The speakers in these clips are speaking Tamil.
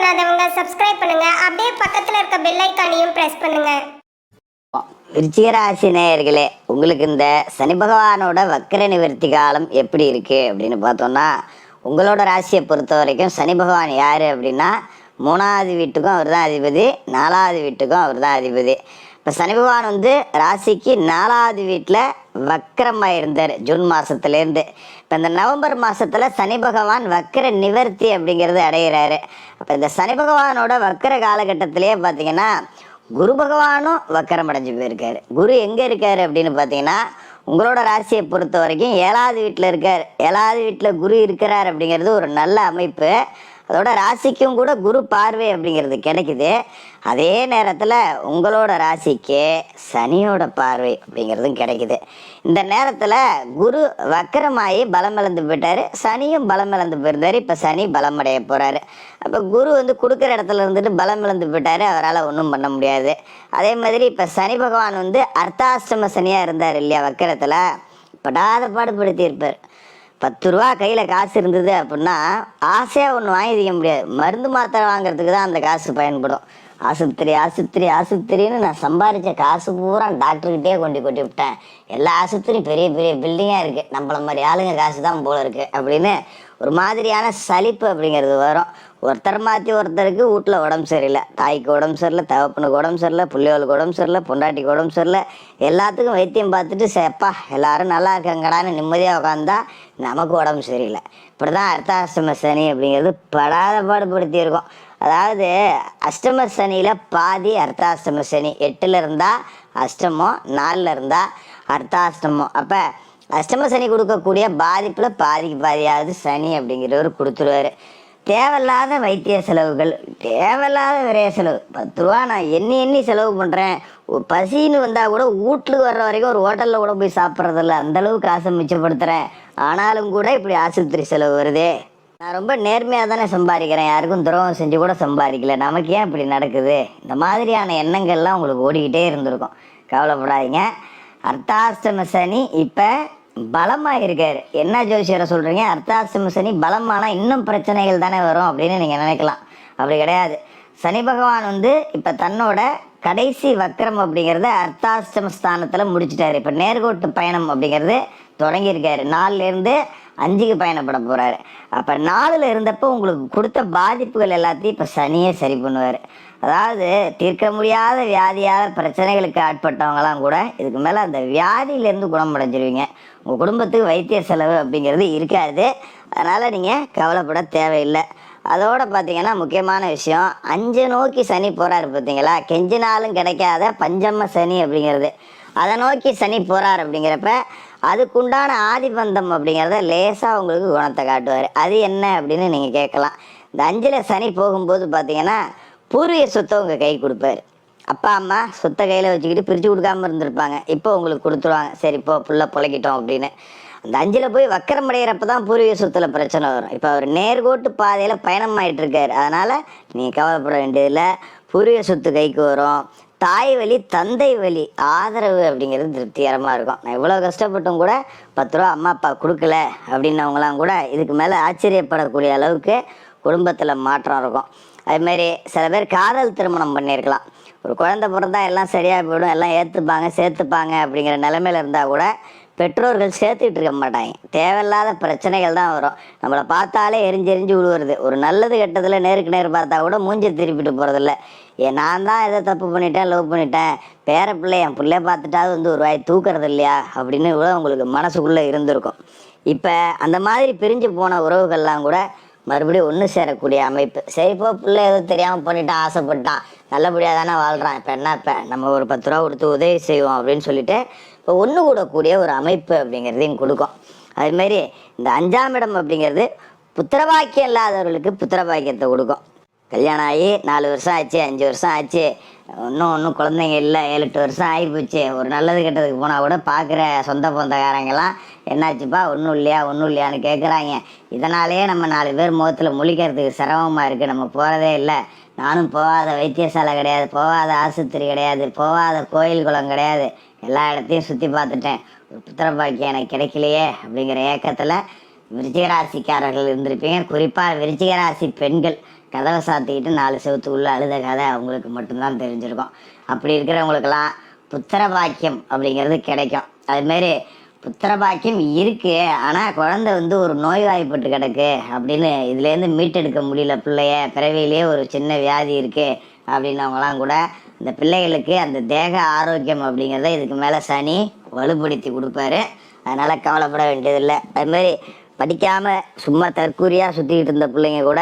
பண்ணாதவங்க சப்ஸ்கிரைப் பண்ணுங்க. அப்படியே பக்கத்துல இருக்க பெல் ஐகானையும் பிரஸ் பண்ணுங்க. விருச்சிக ராசி நேயர்களே, உங்களுக்கு இந்த சனி பகவானோட வக்கர நிவர்த்தி காலம் எப்படி இருக்கு அப்படின்னு பார்த்தோம்னா, உங்களோட ராசியை பொறுத்த வரைக்கும் சனி பகவான் யாரு அப்படின்னா 3வது வீட்டுக்கும் அவர் தான் அதிபதி, 4வது வீட்டுக்கும் அவர் தான் அதிபதி. இப்போ சனி பகவான் ராசிக்கு 4வது வீட்டில் வக்கரமாக இருந்தார் ஜூன் மாதத்துலேருந்து. இப்போ இந்த நவம்பர் மாதத்தில் சனி பகவான் வக்கர நிவர்த்தி அப்படிங்கிறது அடைகிறாரு. அப்போ இந்த சனி பகவானோட வக்கர காலகட்டத்திலே பார்த்தீங்கன்னா குரு பகவானும் வக்கரம் அடைஞ்சு போயிருக்காரு. குரு எங்கே இருக்காரு அப்படின்னு பார்த்தீங்கன்னா, உங்களோட ராசியை பொறுத்த வரைக்கும் 7வது வீட்டில் இருக்கார். 7வது வீட்டில் குரு இருக்கிறார் அப்படிங்கிறது ஒரு நல்ல அமைப்பு. அதோட ராசிக்கும் கூட குரு பார்வை அப்படிங்கிறது கிடைக்குது. அதே நேரத்தில் உங்களோட ராசிக்கு சனியோட பார்வை அப்படிங்கிறதும் கிடைக்குது. இந்த நேரத்தில் குரு வக்கரமாகி பலம் இழந்து போயிட்டார், சனியும் பலம் இழந்து போயிருந்தார். இப்போ சனி பலம் அடைய போகிறாரு. அப்போ குரு கொடுக்குற இடத்துல இருந்துட்டு பலம் இழந்து போயிட்டார், அவரால் ஒன்றும் பண்ண முடியாது. அதே மாதிரி இப்போ சனி பகவான் அர்த்தாஷ்டம சனியாக இருந்தார் இல்லையா, வக்கரத்தில் படாத பாடுபடுத்தி இருப்பார். 10 ரூபா கையில் காசு இருந்தது அப்படின்னா ஆசையாக ஒன்று வாங்கி தீக்க முடியாது. மருந்து மாத்திரை வாங்குறதுக்கு தான் அந்த காசு பயன்படும். ஆஸ்பத்திரின்னு நான் சம்பாதிச்ச காசு பூரா டாக்டர்கிட்டே கொட்டி விட்டேன். எல்லா ஆஸ்பத்திரியும் பெரிய பெரிய பில்டிங்காக இருக்குது, நம்மள மாதிரி ஆளுங்க காசு தான் போல இருக்குது அப்படின்னு ஒரு மாதிரியான சலிப்பு அப்படிங்கிறது வரும். ஒருத்தர் மாற்றி ஒருத்தருக்கு வீட்டில் உடம்பு சரியில்லை, தாய்க்கு உடம்பு சரியில்லை, தகப்பனுக்கு உடம்பு சரியில்லை, பிள்ளைகளுக்கு உடம்பு சரியில்லை, பொண்டாட்டிக்கு உடம்பு சரியில்லை, எல்லாத்துக்கும் வைத்தியம் பார்த்துட்டு சேப்பா எல்லாரும் நல்லா இருக்காங்கடான்னு நிம்மதியாக உட்காந்தா நமக்கு உடம்பு சரியில்லை. இப்படி தான் அர்த்தாஷ்டம சனி அப்படிங்கிறது படாத பாடுபடுத்தி இருக்கும். அதாவது அஷ்டம சனியில் பாதி அர்த்தாஷ்டம சனி. 8ல் இருந்தால் அஷ்டமம், 4ல் இருந்தால் அர்த்தாஷ்டமம். அப்போ அஷ்டம சனி கொடுக்கக்கூடிய பாதிப்பில் பாதிக்கு பாதியாவது சனி அப்படிங்கிறவர் கொடுத்துருவார். தேவையில்லாத வைத்திய செலவுகள், தேவையில்லாத விரைய செலவு. 10 ரூபா நான் எண்ணி செலவு பண்ணுறேன். பசின்னு வந்தால் கூட வீட்டுக்கு வர்ற வரைக்கும் ஒரு ஹோட்டலில் கூட போய் சாப்பிட்றதில்ல, அந்தளவுக்கு காசை மிச்சப்படுத்துகிறேன். ஆனாலும் கூட இப்படி ஆஸ்பத்திரி செலவு வருதே. நான் ரொம்ப நேர்மையாக தானே சம்பாதிக்கிறேன், யாருக்கும் துரோகம் செஞ்சு கூட சம்பாதிக்கல, நமக்கு ஏன் இப்படி நடக்குது? இந்த மாதிரியான எண்ணங்கள்லாம் உங்களுக்கு ஓடிக்கிட்டே இருந்திருக்கும். கவலைப்படாதீங்க. அர்த்தாஷ்டம சனி இப்போ பலமாக இருக்கார். என்ன ஜோசியரை சொல்கிறீங்க, அர்த்தாஷ்டம சனி பலமானால் இன்னும் பிரச்சனைகள் தானே வரும் அப்படின்னு நீங்கள் நினைக்கலாம். அப்படி கிடையாது. சனி பகவான் இப்போ தன்னோட கடைசி வக்கரம் அப்படிங்கிறத அர்த்தாஷ்டம ஸ்தானத்தில் முடிச்சிட்டாரு. இப்போ நேர்கோட்டு பயணம் அப்படிங்கிறது தொடங்கியிருக்காரு. 4லேருந்து 5க்கு பயணப்பட போகிறாரு. அப்போ 4ல் இருந்தப்போ உங்களுக்கு கொடுத்த பாதிப்புகள் எல்லாத்தையும் இப்போ சனியே சரி பண்ணுவார். அதாவது தீர்க்க முடியாத வியாதியால் பிரச்சனைகளுக்கு ஆட்பட்டவங்களாம் கூட இதுக்கு மேலே அந்த வியாதியிலேருந்து குணமடைஞ்சிருவீங்க. உங்கள் குடும்பத்துக்கு வைத்திய செலவு அப்படிங்கிறது இருக்காது. அதனால் நீங்கள் கவலைப்பட தேவையில்லை. அதோடு பார்த்தீங்கன்னா முக்கியமான விஷயம், 5 நோக்கி சனி போகிறாரு பார்த்தீங்களா, கெஞ்சினாலும் கிடைக்காத பஞ்சம சனி அப்படிங்கிறது. அதை நோக்கி சனி போகிறார் அப்படிங்கிறப்ப அதுக்குண்டான ஆதிபந்தம் அப்படிங்கிறத லேசாக உங்களுக்கு குணத்தை காட்டுவார். அது என்ன அப்படின்னு நீங்கள் கேட்கலாம். இந்த 5ல் சனி போகும்போது பார்த்தீங்கன்னா பூர்வீக சொத்தை உங்கள் கை கொடுப்பாரு. அப்பா அம்மா சொத்தை கையில் வச்சுக்கிட்டு பிரித்து கொடுக்காமல் இருந்திருப்பாங்க, இப்போ உங்களுக்கு கொடுத்துருவாங்க. சரி இப்போ புள்ள பொழைக்கிட்டோம் அப்படின்னு. அந்த 5ல் போய் வக்கரம் அடைகிறப்ப தான் பூர்வீக சொத்தில் பிரச்சனை வரும். இப்போ அவர் நேர்கோட்டு பாதையில் பயணம் ஆகிட்டு இருக்காரு. அதனால் நீங்கள் கவலைப்பட வேண்டியதில்லை. பூர்வீக சொத்து கைக்கு வரும். தாய் வழி தந்தை வழி ஆதரவு அப்படிங்கிறது திருப்திகரமாக இருக்கும். நான் இவ்வளோ கஷ்டப்பட்டும் கூட 10 ரூபா அம்மா அப்பா கொடுக்கல அப்படின்னவங்களாம் கூட இதுக்கு மேலே ஆச்சரியப்படக்கூடிய அளவுக்கு குடும்பத்தில் மாற்றம் இருக்கும். அதுமாரி சில பேர் காதல் திருமணம் பண்ணியிருக்கலாம். ஒரு குழந்தை பிறந்தா எல்லாம் சரியாக போயிடும், எல்லாம் சேர்த்துப்பாங்க அப்படிங்கிற நிலைமையில் இருந்தால் கூட பெற்றோர்கள் சேர்த்துக்கிட்டு இருக்க மாட்டாங்க. தேவையில்லாத பிரச்சனைகள் தான் வரும். நம்மளை பார்த்தாலே எரிஞ்சு விழுவுறது. ஒரு நல்லது கெட்டதில் நேருக்கு நேர் பார்த்தா கூட மூஞ்சி திருப்பிட்டு போகிறதில்ல. நான் தான் எதை தப்பு பண்ணிட்டேன், லவ் பண்ணிட்டேன், பேர பிள்ளை என் பிள்ளைய பார்த்துட்டாவது ஒரு வாய் தூக்கிறது இல்லையா அப்படின்னு கூட உங்களுக்கு மனசுக்குள்ளே இருந்திருக்கும். இப்போ அந்த மாதிரி பிரிஞ்சு போன உறவுகள்லாம் கூட மறுபடியும் ஒன்று சேரக்கூடிய அமைப்பு. சரிப்போ பிள்ளை ஏதோ தெரியாமல் பண்ணிட்டான், ஆசைப்பட்டான், நல்லபடியாக தானே வாழ்கிறான், இப்போ என்ன, இப்போ நம்ம ஒரு 10 ரூபா கொடுத்து உதவி செய்வோம் அப்படின்னு சொல்லிட்டு இப்போ ஒன்று கூடக்கூடிய ஒரு அமைப்பு அப்படிங்கிறதையும் கொடுக்கும். அதுமாரி இந்த 5ஆம் இடம் அப்படிங்கிறது புத்திரபாக்கியம் இல்லாதவர்களுக்கு புத்திரபாக்கியத்தை கொடுக்கும். கல்யாணம் ஆகி 4 வருஷம் ஆச்சு, 5 வருஷம் ஆச்சு, ஒன்றும் குழந்தைங்க இல்லை, 7-8 வருஷம் ஆகி போச்சு. ஒரு நல்லது கெட்டதுக்கு போனால் கூட பார்க்குற சொந்த பந்தக்காரங்கெல்லாம் என்னாச்சுப்பா ஒன்றும் இல்லையான்னு கேட்குறாங்க. இதனாலேயே நம்ம 4 பேர் முகத்தில் முழிக்கிறதுக்கு சிரமமாக இருக்குது. நம்ம போகிறதே இல்லை. நானும் போகாத வைத்தியசாலை கிடையாது, போகாத ஆஸ்பத்திரி கிடையாது, போகாத கோயில் குளம் கிடையாது, எல்லா இடத்தையும் சுற்றி பார்த்துட்டேன். ஒரு புத்திரபாக்கியம் எனக்கு கிடைக்கலையே அப்படிங்கிற ஏக்கத்தில் விருச்சிக ராசிக்காரர்கள் இருந்திருப்பீங்க. குறிப்பாக விருச்சிக ராசி பெண்கள் கதவை சாத்திக்கிட்டு 4 செவத்துக்குள்ளே அழுத கதை அவங்களுக்கு மட்டும்தான் தெரிஞ்சிருக்கும். அப்படி இருக்கிறவங்களுக்கெல்லாம் புத்திர பாக்கியம் அப்படிங்கிறது கிடைக்கும். அதுமாரி புத்திர பாக்கியம் இருக்கு, ஆனால் குழந்தை ஒரு நோய்வாய்ப்பட்டு கிடக்கு அப்படின்னு இதுலேருந்து மீட்டெடுக்க முடியல, பிள்ளைய பிறவியிலேயே ஒரு சின்ன வியாதி இருக்கு அப்படின்னவங்களாம் கூட இந்த பிள்ளைகளுக்கு அந்த தேக ஆரோக்கியம் அப்படிங்கிறத இதுக்கு மேலே சனி வலுப்படுத்தி கொடுப்பாரு. அதனால் கவலைப்பட வேண்டியதில்லை. அதுமாரி படிக்காமல் சும்மா தற்கூரியாக சுற்றிக்கிட்டு இருந்த பிள்ளைங்க கூட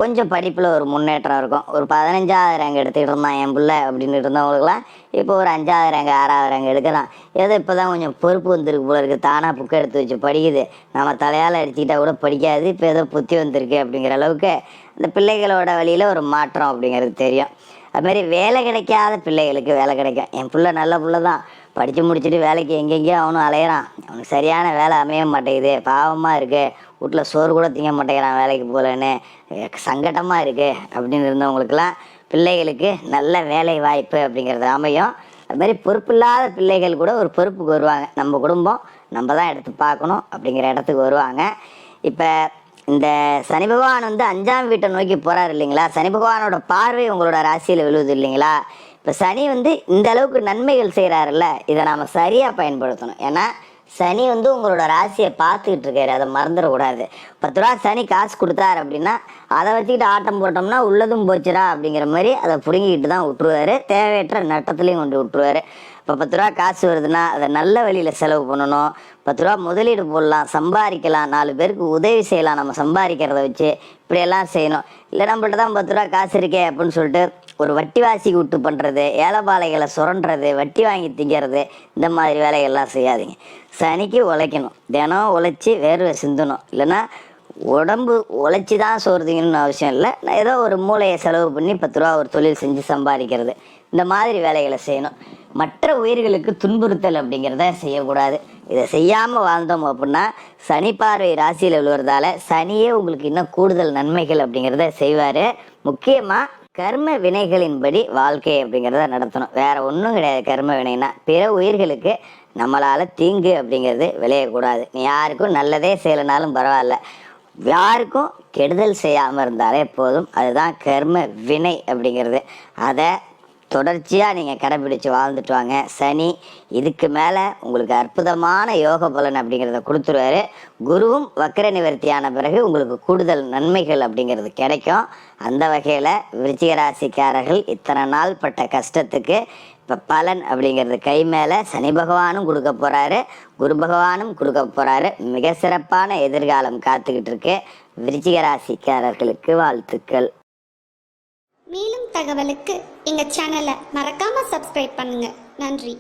கொஞ்சம் படிப்பில் ஒரு முன்னேற்றம் இருக்கும். ஒரு 15வது ரேங்க் எடுத்துக்கிட்டு இருந்தான் என் பிள்ளை அப்படின்னு இருந்தவங்களுக்குலாம் இப்போ ஒரு 5வது ரேங்க் 6வது ரேங்க் எடுக்கலாம். ஏதோ இப்போ தான் கொஞ்சம் பொறுப்பு வந்துருக்கு போல இருக்குது, தானாக புக்கை எடுத்து வச்சு படிக்குது, நம்ம தலையால் அடிச்சுக்கிட்டா கூட படிக்காது, இப்போ ஏதோ புத்தி வந்திருக்கு அப்படிங்கிற அளவுக்கு அந்த பிள்ளைகளோட வழியில் ஒரு மாற்றம் அப்படிங்கிறது தெரியும். அதுமாரி வேலை கிடைக்காத பிள்ளைகளுக்கு வேலை கிடைக்கும். என் பிள்ளை நல்ல பிள்ளை தான், படித்து முடிச்சுட்டு வேலைக்கு எங்கெங்கேயோ அவனும் அலையிறான், அவனுக்கு சரியான வேலை அமைய மாட்டேங்குது, பாவமாக இருக்குது, வீட்டில் சோறு கூட திங்க மாட்டேங்கிறான் வேலைக்கு போகலன்னு, சங்கடமாக இருக்குது அப்படின்னு இருந்தவங்களுக்கெல்லாம் பிள்ளைகளுக்கு நல்ல வேலை வாய்ப்பு அப்படிங்கிறது அமையும். அதுமாதிரி பொறுப்பில்லாத பிள்ளைகள் கூட ஒரு பொறுப்புக்கு வருவாங்க. நம்ம குடும்பம் நம்ம தான் எடுத்து பார்க்கணும் அப்படிங்கிற இடத்துக்கு வருவாங்க. இப்போ இந்த சனி பகவான் 5ஆம் வீட்டை நோக்கி போகிறார் இல்லைங்களா, சனி பகவானோட பார்வை உங்களோட ராசியில் விழுவுது இல்லைங்களா. இப்போ சனி இந்த அளவுக்கு நன்மைகள் செய்கிறாருல்ல, இதை நாம் சரியாக பயன்படுத்தணும். ஏன்னா சனி உங்களோட ராசியை பார்த்துக்கிட்டு இருக்காரு, அதை மறந்துடக்கூடாது. 10 ரூபா சனி காசு கொடுத்தாரு அப்படின்னா அதை வச்சுக்கிட்டு ஆட்டம் போட்டோம்னா உள்ளதும் போச்சுரா அப்படிங்கிற மாதிரி அதை பிடுங்கிக்கிட்டு தான் விட்டுருவாரு, தேவையற்ற நட்டத்துலேயும் கொண்டு விட்டுருவாரு. இப்போ 10 ரூபா காசு வருதுன்னா அதை நல்ல வழியில் செலவு பண்ணணும். 10 ரூபா முதலீடு போடலாம், சம்பாதிக்கலாம், 4 பேருக்கு உதவி செய்யலாம், நம்ம சம்பாதிக்கிறத வச்சு இப்படியெல்லாம் செய்யணும். இல்லை நம்மள்ட்ட தான் 10 ரூபா காசு இருக்கே அப்படின்னு சொல்லிட்டு ஒரு வட்டி வாசிக்கு விட்டு பண்ணுறது, ஏழைப்பாளைகளை சுரண்டுறது, வட்டி வாங்கி திங்கிறது, இந்த மாதிரி வேலைகள்லாம் செய்யாதீங்க. சனிக்கு உழைக்கணும், தினம் உழைச்சி வேர்வை சிந்தணும். இல்லைன்னா உடம்பு உழைச்சி தான் சோறுதிங்கன்னு அவசியம் இல்லை, ஏதோ ஒரு மூளையை செலவு பண்ணி 10 ரூபா ஒரு தொழில் செஞ்சு சம்பாதிக்கிறது, இந்த மாதிரி வேலைகளை செய்யணும். மற்ற உயிர்களுக்கு துன்புறுத்தல் அப்படிங்கிறத செய்யக்கூடாது. இதை செய்யாமல் வாழ்ந்தோம் அப்படின்னா சனி பார்வை ராசியில் விழுவதால சனியே உங்களுக்கு இன்னும் கூடுதல் நன்மைகள் அப்படிங்கிறத செய்வார். முக்கியமாக கர்ம வினைகளின்படி வாழ்க்கை அப்படிங்கிறத நடத்தணும், வேற ஒன்றும் கிடையாது. கர்ம வினைனா பிற உயிர்களுக்கு நம்மளால் தீங்கு அப்படிங்கிறது விளையக்கூடாது. நீ யாருக்கும் நல்லதே செய்யலைனாலும் பரவாயில்ல, யாருக்கும் கெடுதல் செய்யாமல் இருந்தாலே போதும். அதுதான் கர்ம வினை அப்படிங்கிறது. அதை தொடர்ச்சியாக நீங்கள் கடைப்பிடிச்சு வாழ்ந்துட்டு வாங்க. சனி இதுக்கு மேலே உங்களுக்கு அற்புதமான யோக பலன் அப்படிங்கிறத கொடுத்துருவாரு. குருவும் வக்கர நிவர்த்தியான பிறகு உங்களுக்கு கூடுதல் நன்மைகள் அப்படிங்கிறது கிடைக்கும். அந்த வகையில் விருச்சிக ராசிக்காரர்கள் இத்தனை நாள் பட்ட கஷ்டத்துக்கு இப்போ பலன் அப்படிங்கிறது கை மேலே சனி பகவானும் கொடுக்க போகிறாரு, குரு பகவானும் கொடுக்க போகிறாரு. மிக சிறப்பான எதிர்காலம் காத்துக்கிட்டு இருக்கு. விருச்சிக ராசிக்காரர்களுக்கு வாழ்த்துக்கள். மேலும் தகவலுக்கு எங்கள் சேனலை மறக்காமல் சப்ஸ்கிரைப் பண்ணுங்கள். நன்றி.